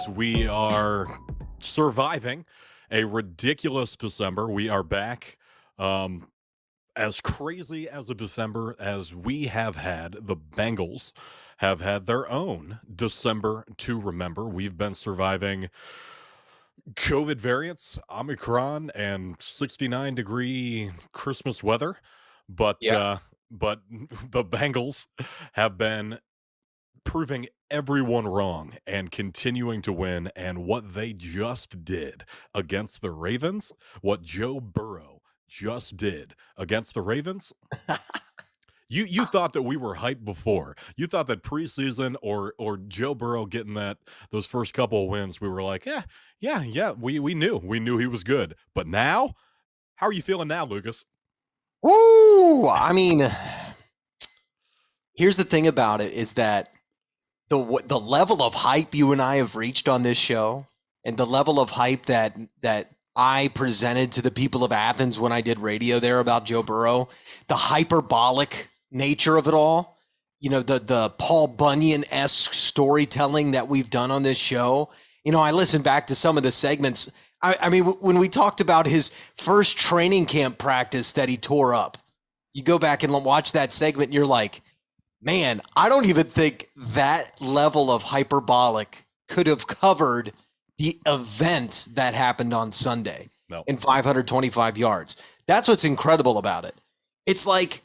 Yes, we are surviving a ridiculous December. We are back. As crazy as a December as we have had, the Bengals have had their own December to remember. We've been surviving COVID variants, Omicron, and 69-degree Christmas weather. But Yeah. uh, but the Bengals have been proving everyone wrong and continuing to win. And what they just did against the Ravens, what Joe Burrow just did against the Ravens, you thought that we were hyped before. You thought that preseason or Joe Burrow getting those first couple of wins, we were like, yeah, we knew he was good. But now, how are you feeling now, Lukas? Woo! I mean, here's the thing about it is that the level of hype you and I have reached on this show, and the level of hype that I presented to the people of Athens when I did radio there about Joe Burrow, the hyperbolic nature of it all, the Paul Bunyan-esque storytelling that we've done on this show. I listened back to some of the segments. I mean, when we talked about his first training camp practice that he tore up, you go back and watch that segment and you're like, man, I don't even think that level of hyperbolic could have covered the event that happened on Sunday in 525 yards. That's what's incredible about it. It's like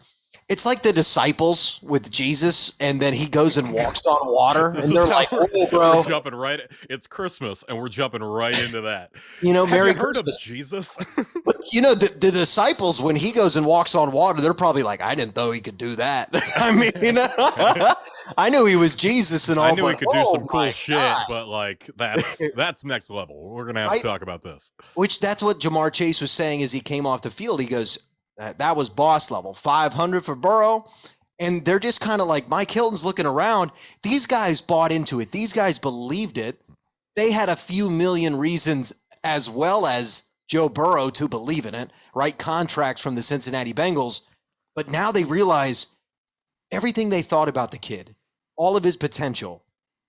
the disciples with Jesus, and then he goes and walks on water, and they're like, "Whoa, bro!" We're jumping right. It's Christmas, and we're jumping right into that. Have Merry you heard Christmas. of Jesus? But the disciples, when he goes and walks on water, they're probably like, "I didn't know he could do that." I mean, I knew he was Jesus and all. I knew he could do some cool shit, God. but like that's next level. We're gonna have to talk about this. Which that's what Jamar Chase was saying as he came off the field. He goes, that was boss level, 500 for Burrow. And they're just kind of like, Mike Hilton's looking around. These guys bought into it. These guys believed it. They had a few million reasons as well as Joe Burrow to believe in it, right? Contracts from the Cincinnati Bengals. But now they realize everything they thought about the kid, all of his potential,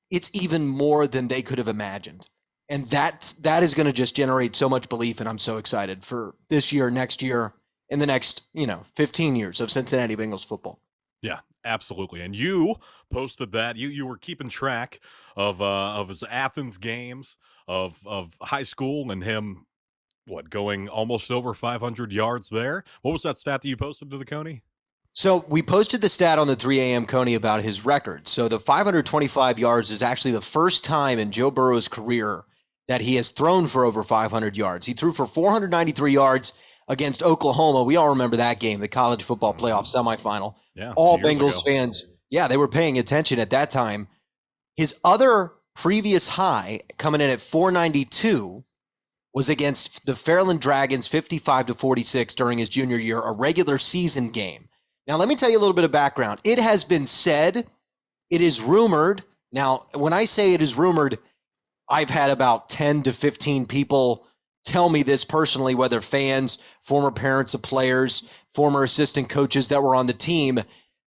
it's even more than they could have imagined. And that is going to just generate so much belief. And I'm so excited for this year, next year, in the next, 15 years of Cincinnati Bengals football. Yeah, absolutely. And you posted that you were keeping track of his Athens games of high school and him going almost over 500 yards there. What was that stat that you posted to the Coney? So we posted the stat on the 3 a.m. Coney about his record. So the 525 yards is actually the first time in Joe Burrow's career that he has thrown for over 500 yards. He threw for 493 yards against Oklahoma. We all remember that game, the college football playoff semifinal. Yeah, all Bengals fans, they were paying attention at that time. His other previous high, coming in at 492, was against the Fairland Dragons, 55-46 during his junior year, a regular season game. Now, let me tell you a little bit of background. It has been said, it is rumored. Now, when I say it is rumored, I've had about 10 to 15 people tell me this personally, whether fans, former parents of players, former assistant coaches that were on the team,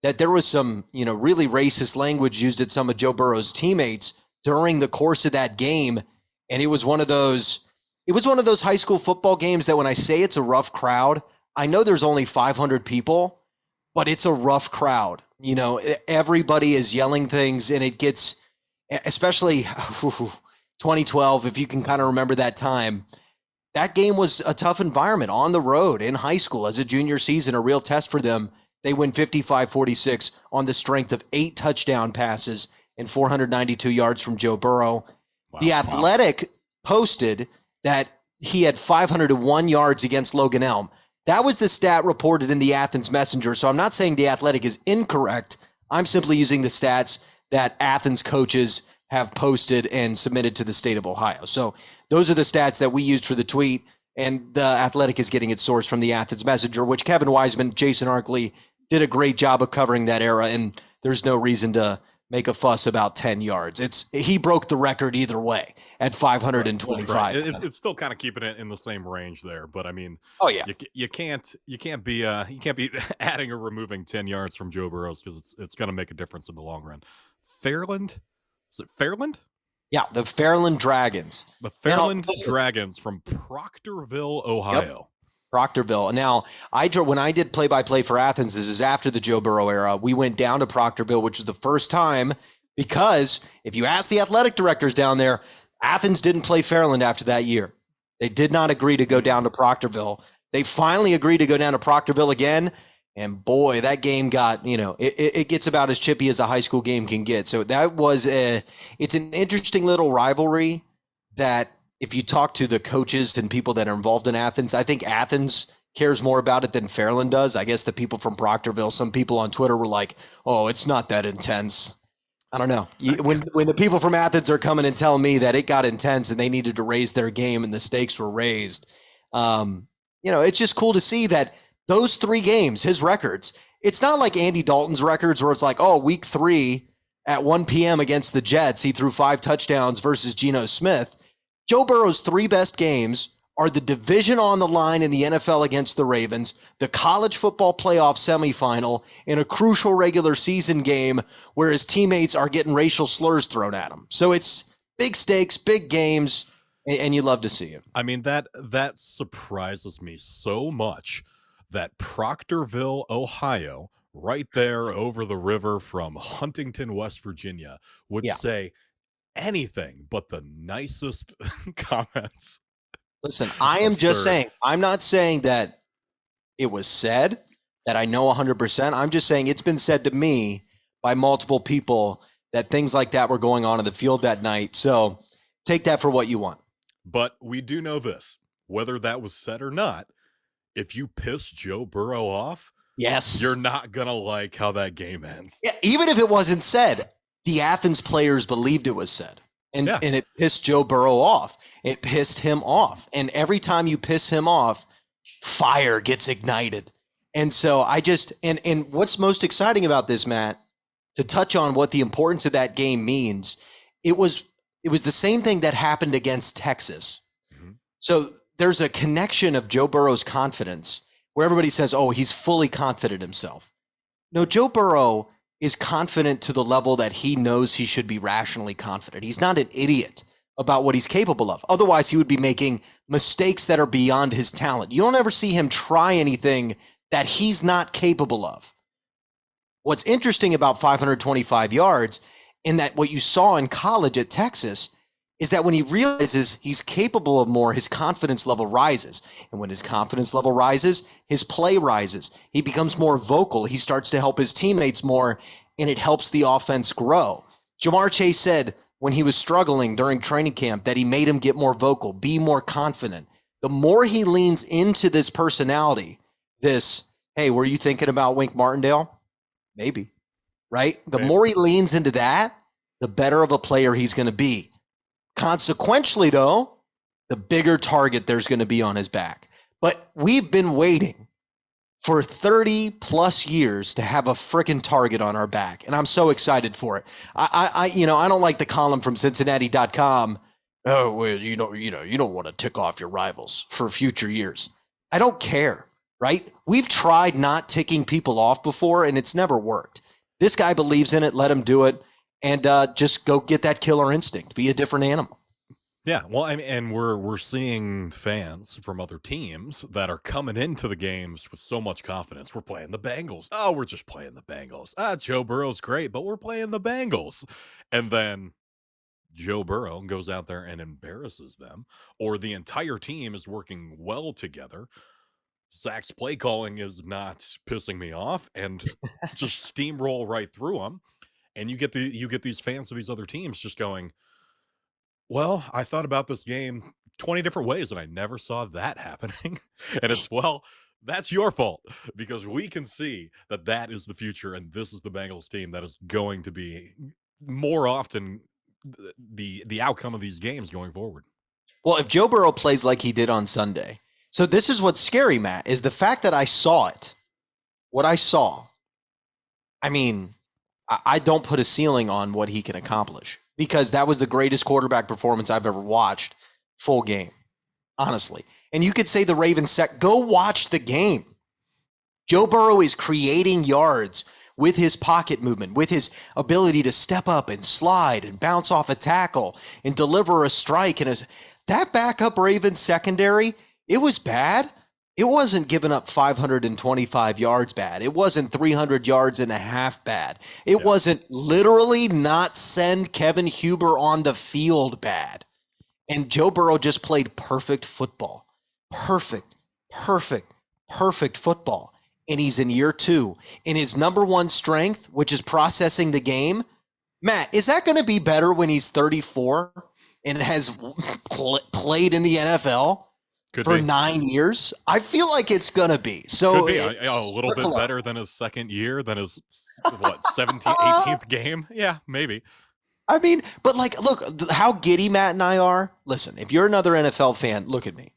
that there was some, really racist language used at some of Joe Burrow's teammates during the course of that game. And it was one of those high school football games that when I say it's a rough crowd, I know there's only 500 people, but it's a rough crowd. Everybody is yelling things, and it gets, especially 2012, if you can kind of remember that time. That game was a tough environment on the road in high school as a junior season, a real test for them. They win 55-46 on the strength of 8 touchdown passes and 492 yards from Joe Burrow. Wow, the Athletic posted that he had 501 yards against Logan Elm. That was the stat reported in the Athens Messenger. So I'm not saying the Athletic is incorrect. I'm simply using the stats that Athens coaches have posted and submitted to the state of Ohio. So those are the stats that we used for the tweet, and the Athletic is getting its source from the Athens Messenger, which Kevin Wiseman, Jason Arkley did a great job of covering that era, and there's no reason to make a fuss about 10 yards. He broke the record either way at 525. Right. It's still kind of keeping it in the same range there, but I mean, you can't be adding or removing 10 yards from Joe Burrow because it's going to make a difference in the long run. Fairland? Is it Fairland? Yeah, the Fairland Dragons. The Now, Fairland Dragons from Proctorville, yep, Ohio. Proctorville. Now, when I did play-by-play for Athens, this is after the Joe Burrow era, we went down to Proctorville, which was the first time, because if you ask the athletic directors down there, Athens didn't play Fairland after that year. They did not agree to go down to Proctorville. They finally agreed to go down to Proctorville again, and boy, that game got, it gets about as chippy as a high school game can get. So it's an interesting little rivalry that, if you talk to the coaches and people that are involved in Athens, I think Athens cares more about it than Fairland does. I guess the people from Proctorville, some people on Twitter were like, oh, it's not that intense. I don't know. When the people from Athens are coming and telling me that it got intense and they needed to raise their game and the stakes were raised, it's just cool to see that those 3 games, his records, it's not like Andy Dalton's records where it's like, oh, week 3 at 1 p.m. against the Jets, he threw 5 touchdowns versus Geno Smith. Joe Burrow's 3 best games are the division on the line in the NFL against the Ravens, the college football playoff semifinal, and a crucial regular season game where his teammates are getting racial slurs thrown at him. So it's big stakes, big games, and you love to see it. I mean, that surprises me so much that Proctorville, Ohio, right there over the river from Huntington, West Virginia, would say anything but the nicest comments. Listen, I am just saying, I'm not saying that it was said, that I know 100%. I'm just saying it's been said to me by multiple people that things like that were going on in the field that night. So take that for what you want. But we do know this, whether that was said or not, if you piss Joe Burrow off, yes, you're not going to like how that game ends. Yeah, even if it wasn't said, the Athens players believed it was said. And it pissed Joe Burrow off. It pissed him off. And every time you piss him off, fire gets ignited. And so and what's most exciting about this, Matt, to touch on what the importance of that game means, it was the same thing that happened against Texas. Mm-hmm. So there's a connection of Joe Burrow's confidence where everybody says, oh, he's fully confident himself. No, Joe Burrow is confident to the level that he knows he should be rationally confident. He's not an idiot about what he's capable of. Otherwise, he would be making mistakes that are beyond his talent. You don't ever see him try anything that he's not capable of. What's interesting about 525 yards, in that what you saw in college at Texas, is that when he realizes he's capable of more, his confidence level rises. And when his confidence level rises, his play rises. He becomes more vocal. He starts to help his teammates more, and it helps the offense grow. Jamar Chase said when he was struggling during training camp that he made him get more vocal, be more confident. The more he leans into this personality, hey, were you thinking about Wink Martindale? Maybe, right? The more he leans into that, the better of a player he's going to be. Consequentially, though, the bigger target there's going to be on his back. But we've been waiting for 30 plus years to have a freaking target on our back, and I'm so excited for it. I don't like the column from Cincinnati.com. Oh, well, you don't want to tick off your rivals for future years. I don't care, right? We've tried not ticking people off before, and it's never worked. This guy believes in it. Let him do it. And just go get that killer instinct. Be a different animal. Yeah, well, I mean, and we're seeing fans from other teams that are coming into the games with so much confidence. We're playing the Bengals. Oh, we're just playing the Bengals. Joe Burrow's great, but we're playing the Bengals. And then Joe Burrow goes out there and embarrasses them, or the entire team is working well together. Zach's play calling is not pissing me off, and just steamroll right through them. And you get these fans of these other teams just going, well, I thought about this game 20 different ways and I never saw that happening. And it's, well, that's your fault, because we can see that is the future, and this is the Bengals team that is going to be more often the outcome of these games going forward. Well, if Joe Burrow plays like he did on Sunday. So this is what's scary, Matt, is the fact that I saw it. What I saw. I mean, I don't put a ceiling on what he can accomplish, because that was the greatest quarterback performance I've ever watched full game, honestly. And you could say the Ravens go watch the game. Joe Burrow is creating yards with his pocket movement, with his ability to step up and slide and bounce off a tackle and deliver a strike. And that backup Ravens secondary, it was bad. It wasn't giving up 525 yards bad. It wasn't 300 yards and a half bad. It wasn't literally not send Kevin Huber on the field bad. And Joe Burrow just played perfect football. Perfect football. And he's in year 2. And his number one strength, which is processing the game, Matt, is that going to be better when he's 34 and has played in the NFL? Could for be. 9 years? I feel like it's going to be. So could be a little bit better than his second year, than his, 17th, 18th game? Yeah, maybe. I mean, but like, look, how giddy Matt and I are. Listen, if you're another NFL fan, look at me.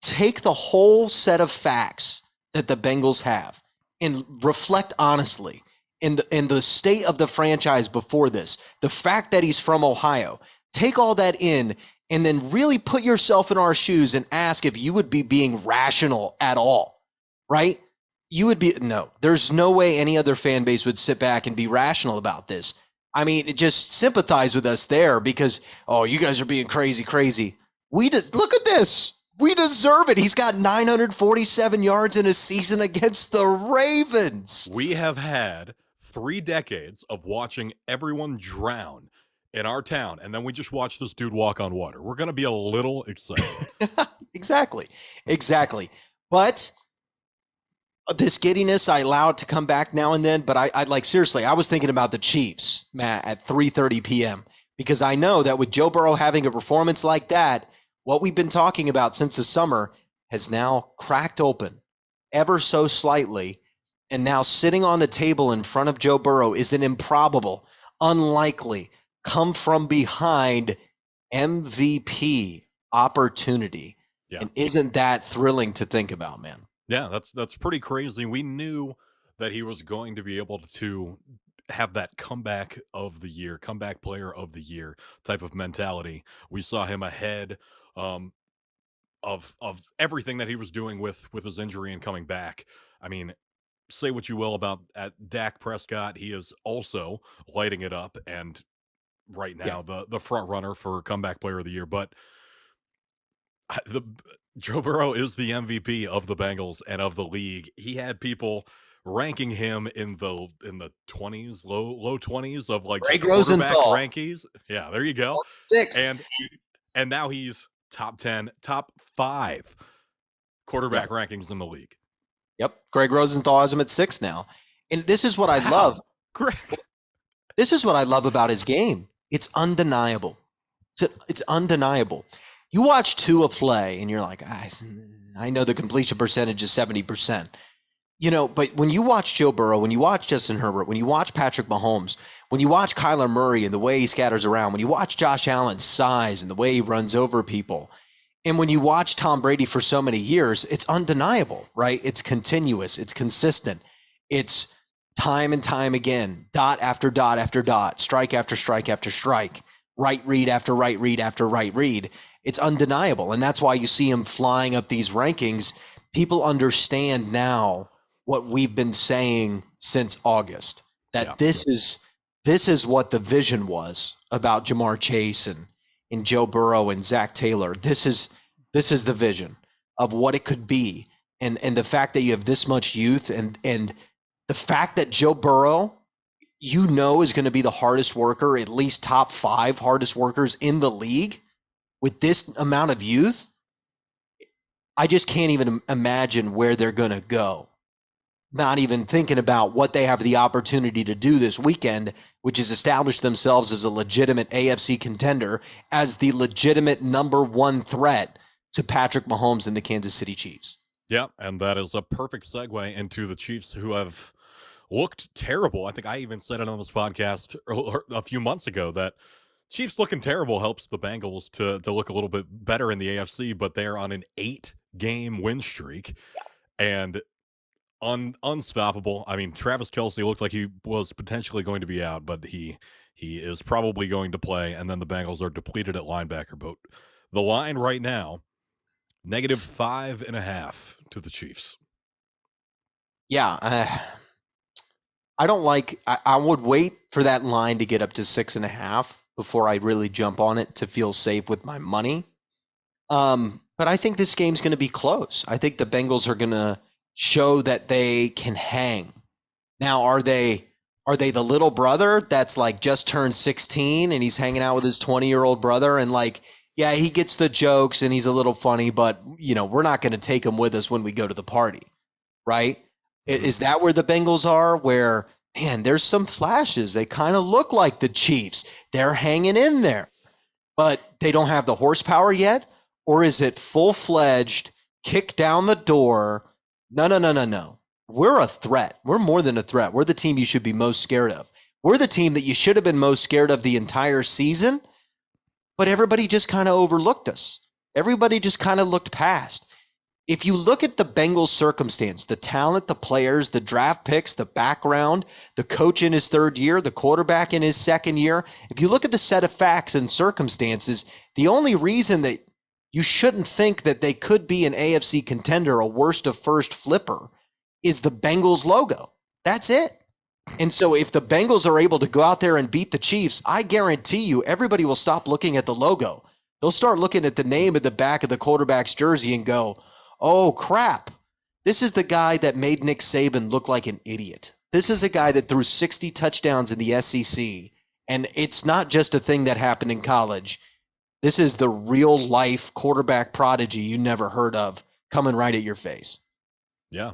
Take the whole set of facts that the Bengals have and reflect honestly in the state of the franchise before this, the fact that he's from Ohio. Take all that in and then really put yourself in our shoes and ask if you would be being rational at all, right? You would be, no, there's no way any other fan base would sit back and be rational about this. I mean, just sympathize with us there because, oh, you guys are being crazy. We just, look at this. We deserve it. He's got 947 yards in a season against the Ravens. We have had 3 decades of watching everyone drown in our town, and then we just watch this dude walk on water. We're going to be a little excited. Exactly. But this giddiness, I allow it to come back now and then. But I like, seriously, I was thinking about the Chiefs, Matt, at 3:30 p.m. because I know that with Joe Burrow having a performance like that, what we've been talking about since the summer has now cracked open ever so slightly. And now sitting on the table in front of Joe Burrow is an improbable, unlikely, come from behind MVP opportunity. Yeah. And isn't that thrilling to think about, man? Yeah, that's pretty crazy. We knew that he was going to be able to have that comeback player of the year type of mentality. We saw him ahead of everything that he was doing with his injury and coming back. I mean, say what you will about Dak Prescott, he is also lighting it up and right now the front runner for comeback player of the year. But the Joe Burrow is the MVP of the Bengals and of the league. He had people ranking him in the 20s, low 20s of like Greg quarterback Rosenthal. rankings. Yeah, there you go. 6. And now he's top 10, top 5 quarterback rankings in the league. Yep. Greg Rosenthal has him at 6 now. And this is what I love. Greg. This is what I love about his game. It's undeniable. It's undeniable. You watch Tua play and you're like, I know the completion percentage is 70%. You know, but when you watch Joe Burrow, when you watch Justin Herbert, when you watch Patrick Mahomes, when you watch Kyler Murray and the way he scatters around, when you watch Josh Allen's size and the way he runs over people, and when you watch Tom Brady for so many years, it's undeniable, right? It's continuous. It's consistent. It's time and time again, dot after dot after dot, strike after strike after strike, right read after right read after right read. It's undeniable. And that's why you see him flying up these rankings. People understand now what we've been saying since August, that this is what the vision was about Jamar Chase and Joe Burrow and Zach Taylor. This is the vision of what it could be. And the fact that you have this much youth and the fact that Joe Burrow, you know, is going to be the hardest worker, at least top 5 hardest workers in the league with this amount of youth. I just can't even imagine where they're going to go. Not even thinking about what they have the opportunity to do this weekend, which is establish themselves as a legitimate AFC contender, as the legitimate number 1 threat to Patrick Mahomes and the Kansas City Chiefs. Yeah, and that is a perfect segue into the Chiefs, who have looked terrible. I think I even said it on this podcast a few months ago that Chiefs looking terrible helps the Bengals to look a little bit better in the AFC, but they're on an 8-game win streak and unstoppable. I mean, Travis Kelce looked like he was potentially going to be out, but he is probably going to play, and then the Bengals are depleted at linebacker. But the line right now, -5.5 to the Chiefs. Yeah, I don't like. I would wait for that line to get up to 6.5 before I really jump on it to feel safe with my money. But I think this game's going to be close. I think the Bengals are going to show that they can hang. Now, are they the little brother that's like just turned 16 and he's hanging out with his 20-year-old brother and like, yeah, he gets the jokes and he's a little funny, but we're not going to take him with us when we go to the party, right? Mhm. Is that where the Bengals are? Where, man, there's some flashes. They kind of look like the Chiefs. They're hanging in there, but they don't have the horsepower yet? Or is it full fledged, kick down the door? No, no, no, no, no. We're a threat. We're more than a threat. We're the team you should be most scared of. We're the team that you should have been most scared of the entire season, but everybody just kind of overlooked us. Everybody just kind of looked past. If you look at the Bengals circumstance, the talent, the players, the draft picks, the background, the coach in his third year, the quarterback in his second year, if you look at the set of facts and circumstances, the only reason that you shouldn't think that they could be an AFC contender, a worst of first flipper, is the Bengals logo. That's it. And so if the Bengals are able to go out there and beat the Chiefs, I guarantee you everybody will stop looking at the logo. They'll start looking at the name at the back of the quarterback's jersey and go, oh, crap. This is the guy that made Nick Saban look like an idiot. This is a guy that threw 60 touchdowns in the SEC. And it's not just a thing that happened in college. This is the real life quarterback prodigy you never heard of coming right at your face. Yeah.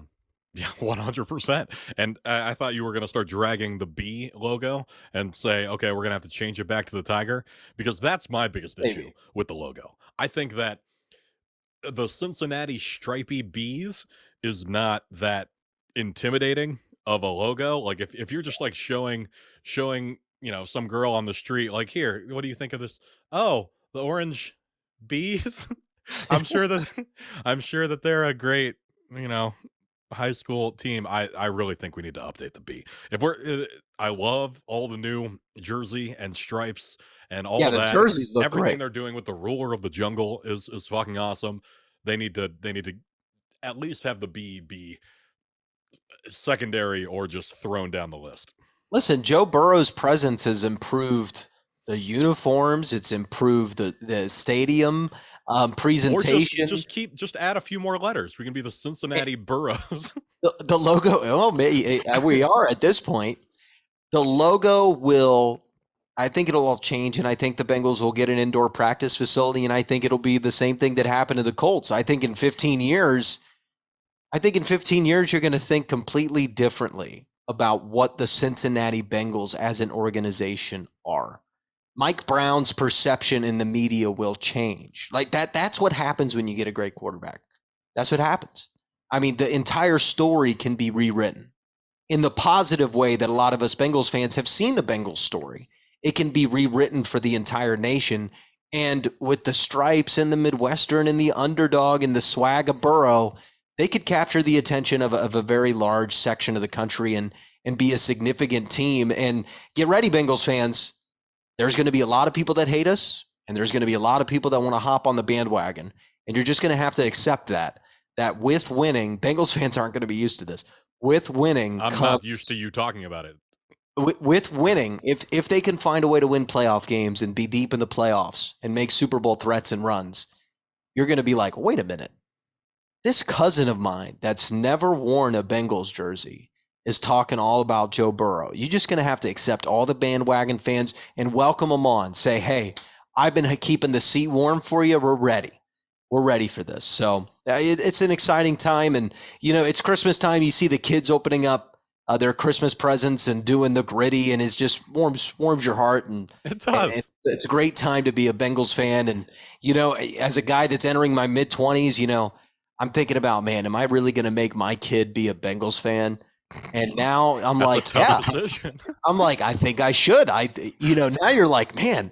Yeah, 100%. And I thought you were going to start dragging the B logo and say, okay, we're going to have to change it back to the tiger because that's my biggest issue Maybe. with the logo. I think that the Cincinnati stripy bees is not that intimidating of a logo. Like if you're just like showing, some girl on the street, like, here, what do you think of this? Oh, the orange bees. I'm sure that I'm sure that they're a great, you know, high school team. I really think we need to update the B. If we're I love all the new jersey and stripes and all Yeah, of the that. jerseys look Everything great. they're doing with the ruler of the jungle is fucking awesome. They need to at least have the B be secondary or just thrown down the list. Listen, Joe Burrow's presence has improved the uniforms. It's improved the stadium Or just presentation. just keep just add a few more letters. We can be the Cincinnati Burrows. The logo. Oh, we are at this point. The logo will. I think it'll all change, and I think the Bengals will get an indoor practice facility, and I think it'll be the same thing that happened to the Colts. I think in 15 years, you're going to think completely differently about what the Cincinnati Bengals as an organization are. Mike Brown's perception in the media will change. Like that's what happens when you get a great quarterback. That's what happens. I mean, the entire story can be rewritten in the positive way that a lot of us Bengals fans have seen the Bengals story. It can be rewritten for the entire nation. And with the stripes and the Midwestern and the underdog and the swag of Burrow, they could capture the attention of a very large section of the country and be a significant team. And get ready, Bengals fans. There's going to be a lot of people that hate us, and there's going to be a lot of people that want to hop on the bandwagon. And you're just going to have to accept that with winning, Bengals fans aren't going to be used to this. With winning I'm not used to you talking about it. with winning, if they can find a way to win playoff games and be deep in the playoffs and make Super Bowl threats and runs, you're going to be like, wait a minute. This cousin of mine that's never worn a Bengals jersey is talking all about Joe Burrow. You're just going to have to accept all the bandwagon fans and welcome them on. Say, hey, I've been keeping the seat warm for you. We're ready. We're ready for this. So it's an exciting time. And, it's Christmas time. You see the kids opening up their Christmas presents and doing the gritty, and it just warms your heart. It And does. it's a great time to be a Bengals fan. And, as a guy that's entering my mid-20s, I'm thinking about, man, am I really going to make my kid be a Bengals fan? And now I'm That's a like, tough yeah, decision. I'm like, I think I should. Now you're like, man,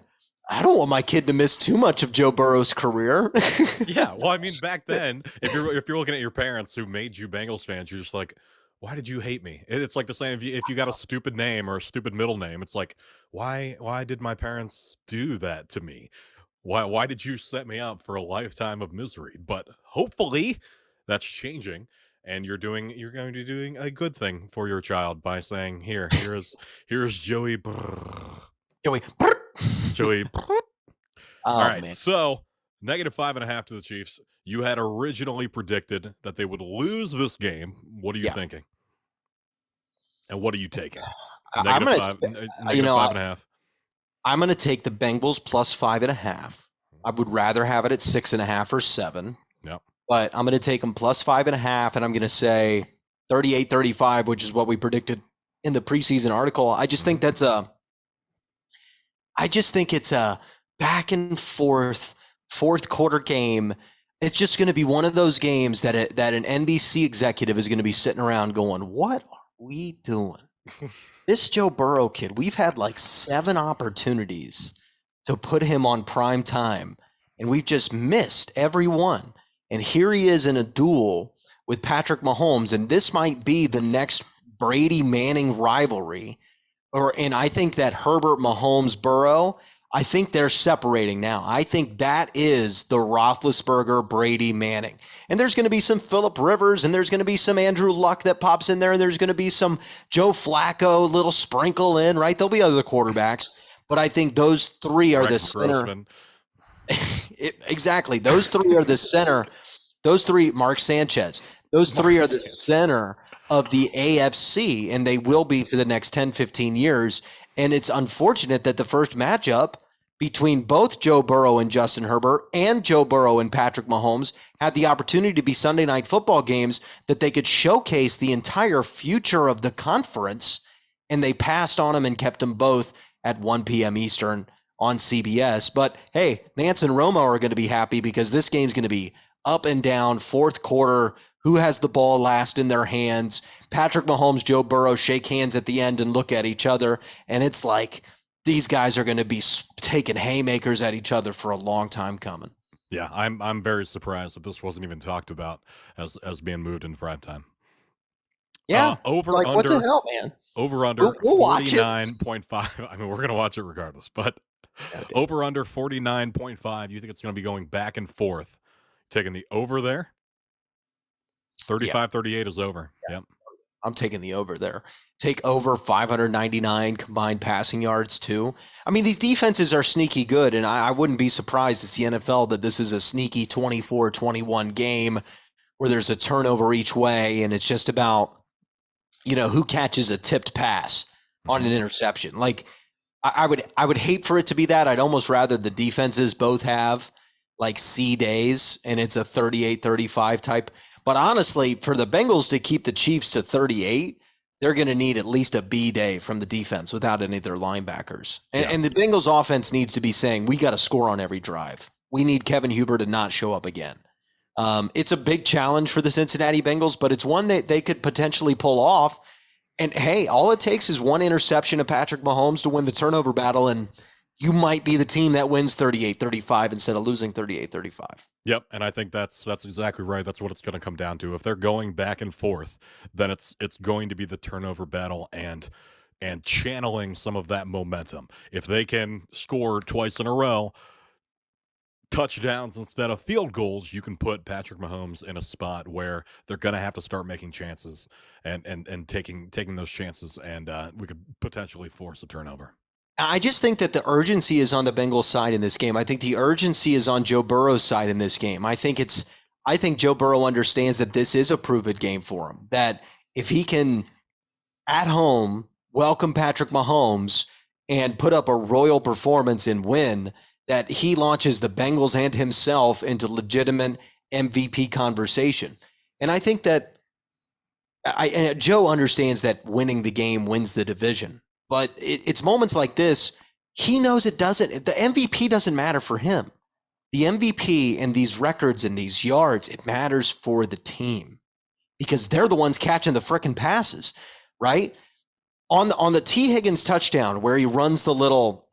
I don't want my kid to miss too much of Joe Burrow's career. Yeah, well, I mean, back then, if you're looking at your parents who made you Bengals fans, you're just like, why did you hate me? It's like the same if you got a stupid name or a stupid middle name. It's like, why did my parents do that to me? Why did you set me up for a lifetime of misery? But hopefully, that's changing. and you're going to be doing a good thing for your child by saying, here's Joey. Joey. Joey. All Oh right. man. So -5.5 to the Chiefs. You had originally predicted that they would lose this game. What are you Yeah. thinking? And what are you taking? I'm gonna, Negative 5.5. I'm gonna take the Bengals plus 5.5. I would rather have it at 6.5 or 7. Yep. But I'm gonna take them plus 5.5, and I'm gonna say 38-35, which is what we predicted in the preseason article. I just think it's a back and forth fourth quarter game. It's just going to be one of those games that an NBC executive is going to be sitting around going, "What are we doing?" This Joe Burrow kid, we've had like 7 opportunities to put him on prime time, and we've just missed every one. And here he is in a duel with Patrick Mahomes, and this might be the next Brady Manning rivalry. And I think that Herbert, Mahomes, Burrow, I think they're separating now. I think that is the Roethlisberger, Brady, Manning. And there's going to be some Phillip Rivers, and there's going to be some Andrew Luck that pops in there, and there's going to be some Joe Flacco, little sprinkle in, right? There'll be other quarterbacks. But I think those 3 are the center. Exactly. Those 3 are the center. Those 3, Mark Sanchez, those 3 are the center of the AFC, and they will be for the next 10, 15 years. And it's unfortunate that the first matchup between both Joe Burrow and Justin Herbert and Joe Burrow and Patrick Mahomes had the opportunity to be Sunday night football games that they could showcase the entire future of the conference, and they passed on them and kept them both at 1 p.m. Eastern on CBS. But hey, Nance and Romo are going to be happy because this game's going to be up and down, fourth quarter, who has the ball last in their hands. Patrick Mahomes, Joe Burrow shake hands at the end and look at each other, and it's like these guys are going to be taking haymakers at each other for a long time coming. Yeah, I'm very surprised that this wasn't even talked about as being moved into prime time. Yeah, over like, under, what the hell, man? Over under We'll watch it. 49.5. I mean, we're going to watch it regardless, but over under 49.5. You think it's going to be going back and forth? Taking the over there? 35-38 is over. Yep. I'm taking the over there. Take over 599 combined passing yards too. I mean, these defenses are sneaky good, and I wouldn't be surprised it's the NFL that this is a sneaky 24-21 game where there's a turnover each way, and it's just about, who catches a tipped pass on an interception. Like, I would hate for it to be that. I'd almost rather the defenses both have like C days, and it's a 38-35 type. But honestly, for the Bengals to keep the Chiefs to 38, they're going to need at least a B day from the defense without any of their linebackers. And the Bengals offense needs to be saying, we got to score on every drive. We need Kevin Huber to not show up again. It's a big challenge for the Cincinnati Bengals, but it's one that they could potentially pull off. And hey, all it takes is one interception of Patrick Mahomes to win the turnover battle, and you might be the team that wins 38-35 instead of losing 38-35. Yep, and I think that's exactly right. That's what it's going to come down to. If they're going back and forth, then it's going to be the turnover battle and channeling some of that momentum. If they can score twice in a row, touchdowns instead of field goals, you can put Patrick Mahomes in a spot where they're going to have to start making chances and taking those chances, and we could potentially force a turnover. I just think that the urgency is on the Bengals side in this game. I think the urgency is on Joe Burrow's side in this game. I think Joe Burrow understands that this is a prove it game for him. That if he can at home welcome Patrick Mahomes and put up a royal performance and win, that he launches the Bengals and himself into legitimate MVP conversation. And I think that Joe understands that winning the game wins the division. But it's moments like this, he knows it doesn't. The MVP doesn't matter for him. The MVP and these records and these yards, it matters for the team because they're the ones catching the frickin' passes, right? On the T. Higgins touchdown where he runs the little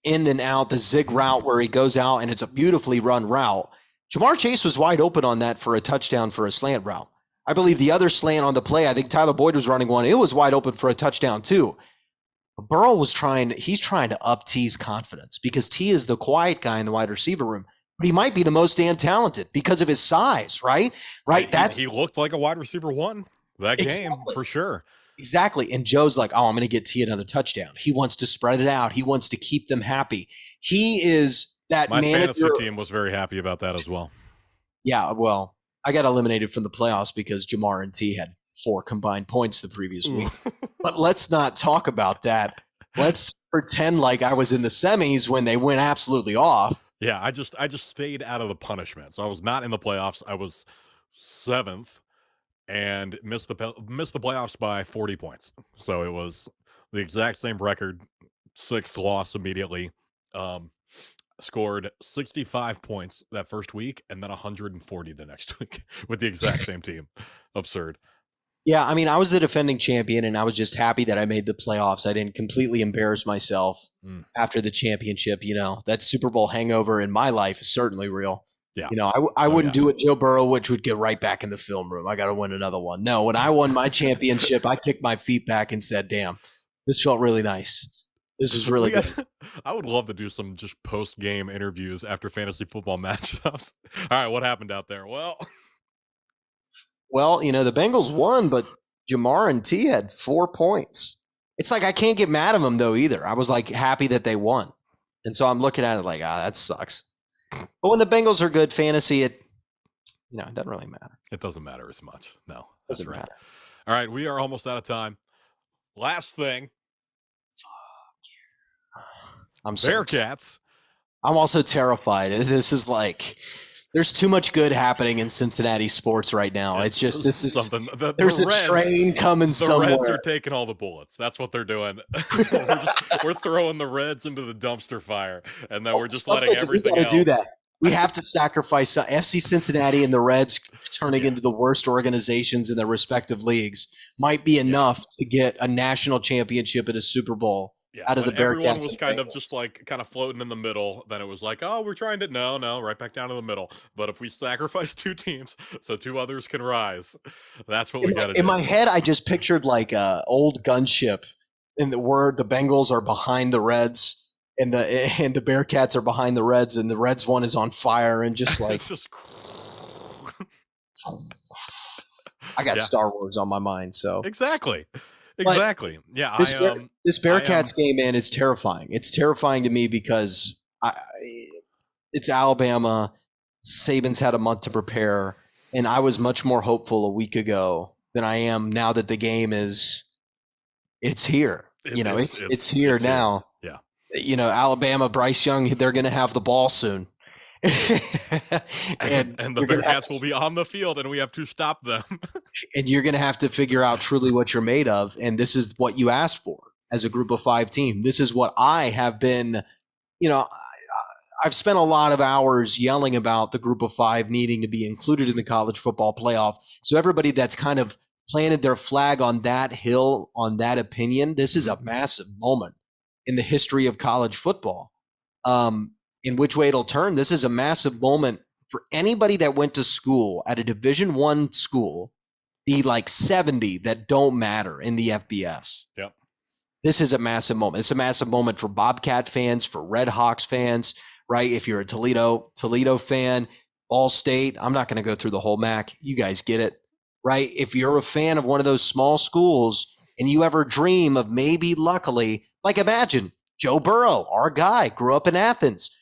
in and out, the zig route where he goes out and it's a beautifully run route. Jamar Chase was wide open on that for a touchdown for a slant route. I believe the other slant on the play, I think Tyler Boyd was running one. It was wide open for a touchdown too. Burrow he's trying to up T's confidence because T is the quiet guy in the wide receiver room. but he might be the most damn talented because of his size, right? Right. He looked like a wide receiver one that game Exactly. for sure. Exactly. And Joe's like, oh, I'm going to get T another touchdown. He wants to spread it out. He wants to keep them happy. He is that My manager. fantasy team was very happy about that as well. Yeah, well, I got eliminated from the playoffs because Jamar and T had 4 combined points the previous week. But let's not talk about that. Let's pretend like I was in the semis when they went absolutely off. Yeah, I just stayed out of the punishment. So I was not in the playoffs. I was 7th and missed the playoffs by 40 points. So it was the exact same record, 6th loss immediately. Scored 65 points that first week and then 140 the next week with the exact same team. Absurd. Yeah, I mean, I was the defending champion, and I was just happy that I made the playoffs. I didn't completely embarrass myself after the championship. You know, that Super Bowl hangover in my life is certainly real. Yeah. You know, I wouldn't do it Joe Burrow, which would get right back in the film room. I got to win another one. No, when I won my championship, I kicked my feet back and said, damn, this felt really nice. This is really good. I would love to do some just post-game interviews after fantasy football matchups. All right, what happened out there? Well, you know, the Bengals won, but Jamar and T had 4 points. It's like I can't get mad at them, though, either. I was, like, happy that they won. And so I'm looking at it like, that sucks. But when the Bengals are good fantasy, it doesn't really matter. It doesn't matter as much. No, doesn't matter. All right, we are almost out of time. Last thing. I'm Bearcats. I'm also terrified. This is like, there's too much good happening in Cincinnati sports right now. It's just, this is something. There's a train coming somewhere. The Reds are taking all the bullets. That's what they're doing. we're throwing the Reds into the dumpster fire, and then we're just letting everything else. Do that. We have to sacrifice FC Cincinnati and the Reds turning into the worst organizations in their respective leagues might be enough to get a national championship at a Super Bowl. Out of the Bearcats. Everyone was kind of floating in the middle. Then it was like, oh, we're trying to no, right back down to the middle. But if we sacrifice 2 teams so 2 others can rise, that's what we got to do. In my head, I just pictured like a old gunship, in the word the Bengals are behind the Reds, and the Bearcats are behind the Reds, and the Reds one is on fire, and just like it's just. I got Star Wars on my mind, so exactly. Yeah, this Bearcats game, man, is terrifying. It's terrifying to me because it's Alabama. Saban's had a month to prepare, and I was much more hopeful a week ago than I am now that the game is. It's here. It's here now. Yeah. You know, Alabama, Bryce Young, they're going to have the ball soon. and the Bearcats will be on the field, and we have to stop them. And you're going to have to figure out truly what you're made of. And this is what you asked for as a group of 5 team. This is what I have been, I've spent a lot of hours yelling about the group of 5 needing to be included in the college football playoff. So everybody that's kind of planted their flag on that hill, on that opinion, this is a massive moment in the history of college football. In which way it'll turn, this is a massive moment for anybody that went to school at a Division I school, the like 70 that don't matter in the FBS. Yep. This is a massive moment. It's a massive moment for Bobcat fans, for Red Hawks fans, right? If you're a Toledo fan, Ball State, I'm not going to go through the whole MAC. You guys get it, right? If you're a fan of one of those small schools and you ever dream of maybe luckily, like imagine Joe Burrow, our guy, grew up in Athens.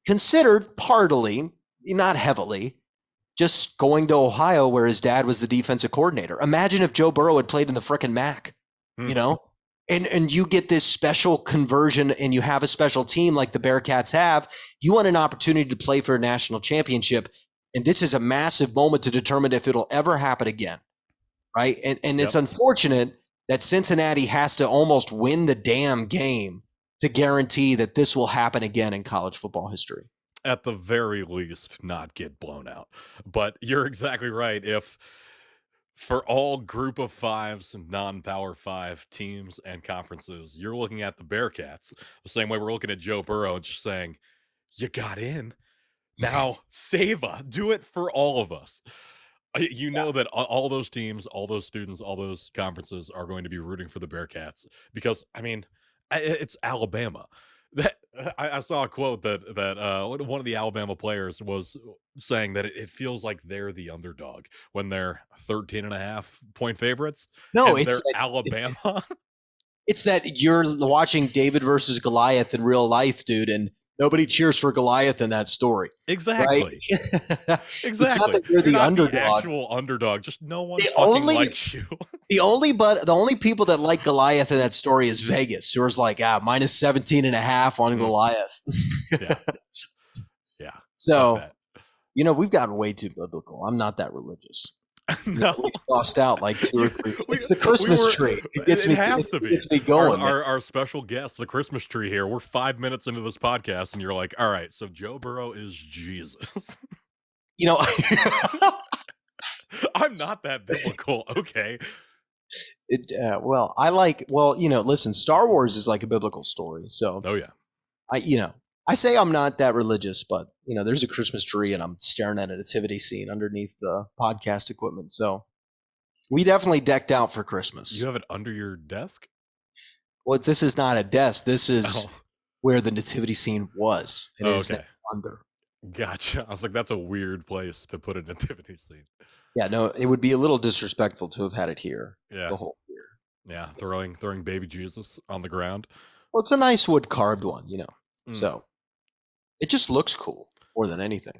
Considered partly, not heavily, just going to Ohio where his dad was the defensive coordinator. Imagine if Joe Burrow had played in the frickin' MAC, and you get this special conversion and you have a special team like the Bearcats have. You want an opportunity to play for a national championship, and this is a massive moment to determine if it'll ever happen again, right? And it's unfortunate that Cincinnati has to almost win the damn game to guarantee that this will happen again in college football history. At the very least, not get blown out. But you're exactly right. If for all group of 5s, non-power 5 teams and conferences, you're looking at the Bearcats the same way we're looking at Joe Burrow and just saying, you got in. Now, save us. Do it for all of us. You know that all those teams, all those students, all those conferences are going to be rooting for the Bearcats because, I mean, it's Alabama. That I saw a quote that one of the Alabama players was saying that it feels like they're the underdog when they're 13.5 point favorites No, and it's they're Alabama. it's that you're watching David versus Goliath in real life, dude, and nobody cheers for Goliath in that story, right? Exactly. It's not Exactly. that you're You're the not the underdog. actual underdog. Just no one The fucking only likes you. the only people that like Goliath in that story is Vegas, who was like, minus 17 and a half on Mm, Goliath. yeah. Yeah. Fuck So, that. we've gotten way too biblical. I'm not that religious. No. We lost out like two or three. we It's the we Christmas were tree. it has to It be. gets me going, man. Our special guest, the Christmas tree here. We're 5 minutes into this podcast, and you're like, all right, so Joe Burrow is Jesus. You know, I'm not that biblical. Okay. listen, Star Wars is like a biblical story. So Oh yeah. I say I'm not that religious, but there's a Christmas tree and I'm staring at a nativity scene underneath the podcast equipment. So we definitely decked out for Christmas. You have it under your desk? Well, this is not a desk. This is Oh, where the nativity scene was. It is okay. under. Gotcha. I was like, that's a weird place to put a nativity scene. Yeah, no, it would be a little disrespectful to have had it here Yeah. the whole year. Yeah. Throwing baby Jesus on the ground. Well, it's a nice wood carved one, Mm. So it just looks cool more than anything.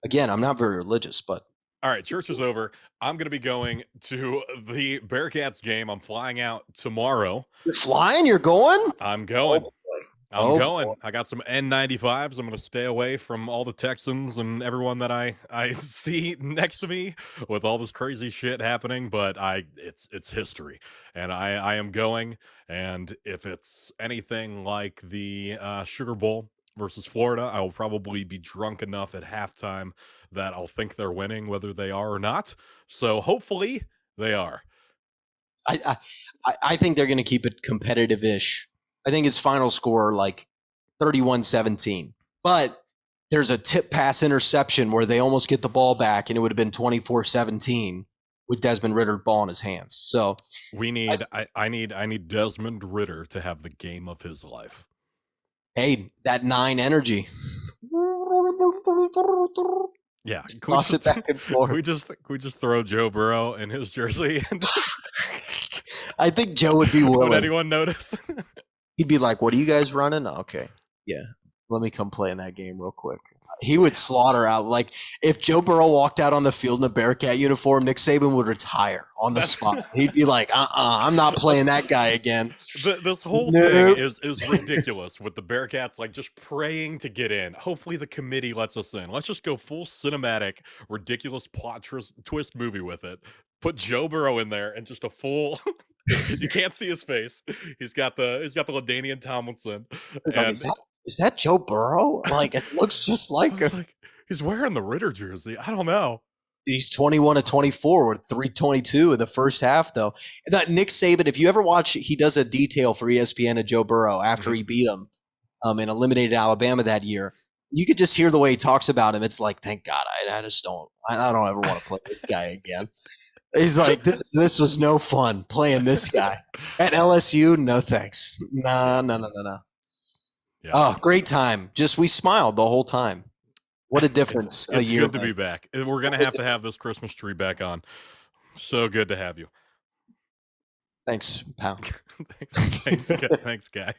Again, I'm not very religious, but All right, church is over. I'm going to be going to the Bearcats game. I'm flying out tomorrow. you're flying, you're going? I'm going. Oh, I'm oh, going. boy. I got some N95s. I'm going to stay away from all the Texans and everyone that I see next to me with all this crazy shit happening. But it's history, and I am going. And if it's anything like the Sugar Bowl versus Florida, I will probably be drunk enough at halftime that I'll think they're winning, whether they are or not. So hopefully they are. I think they're going to keep it competitive-ish. I think it's final score like 31-17. But there's a tip pass interception where they almost get the ball back, and it would have been 24-17 with Desmond Ritter ball in his hands. So I need Desmond Ritter to have the game of his life. hey, that 9 energy. Yeah, Toss it back and forth. we just throw Joe Burrow in his jersey, and I think Joe would be would willing. anyone notice? He'd be like, "What are you guys running?" Okay, yeah, let me come play in that game real quick. He would slaughter out. Like if Joe Burrow walked out on the field in a Bearcat uniform, Nick Saban would retire on the spot. He'd be like, I'm not playing that guy again. This whole Nope. thing is ridiculous with the Bearcats like just praying to get in. Hopefully the committee lets us in. Let's just go full cinematic, ridiculous plot twist movie with it. Put Joe Burrow in there and just a full. You can't see his face. He's got the LaDainian Tomlinson. It's like, And is that Joe Burrow? Like it looks just I like was him. like, he's wearing the Ritter jersey. I don't know. He's 21-24 with 322 in the first half, though. That Nick Saban, if you ever watch, he does a detail for ESPN of Joe Burrow after he beat him and eliminated Alabama that year. You could just hear the way he talks about him. It's like, thank God, I just don't ever want to play this guy again. He's like, this was no fun playing this guy at LSU. No thanks. No. Yeah. Oh, great time. Just we smiled the whole time. What a difference a It's year good to be makes. back. We're gonna have this Christmas tree back on. So good to have you. Thanks, pal. Thanks, guy.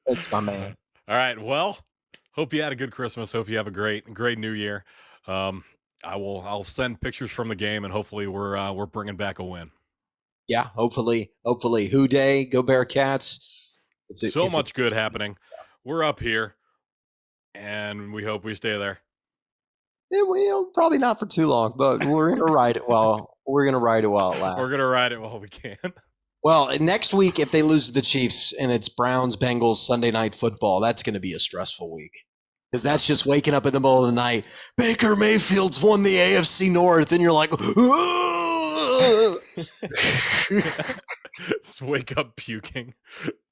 Thanks, my man. All right. Well, hope you had a good Christmas. Hope you have a great New Year. I'll send pictures from the game, and hopefully we're bringing back a win. Yeah, hopefully. Who Day, go Bearcats. It's much good happening. We're up here, and we hope we stay there. Probably not for too long, but we're gonna ride it while it lasts. We're gonna ride it while we can. Well, next week, if they lose to the Chiefs and it's Browns Bengals Sunday Night Football, that's going to be a stressful week because that's just waking up in the middle of the night. Baker Mayfield's won the AFC North, and you're like, Just wake up puking.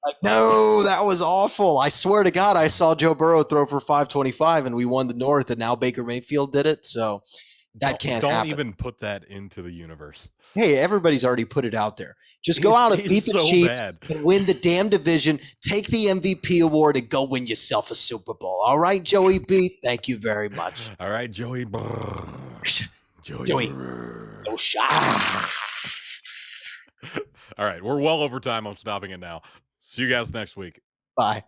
like, no, that was awful. I swear to God, I saw Joe Burrow throw for 525, and we won the North, and now Baker Mayfield did it. So That can't Don't happen. even put that into the universe. Hey, everybody's already put it out there. Just go out and beat the so Chiefs bad. and win the damn division. Take the MVP award and go win yourself a Super Bowl. All right, Joey B. Thank you very much. All right, Joey. Joey. No shot. All right, we're well over time. I'm stopping it now. See you guys next week. Bye.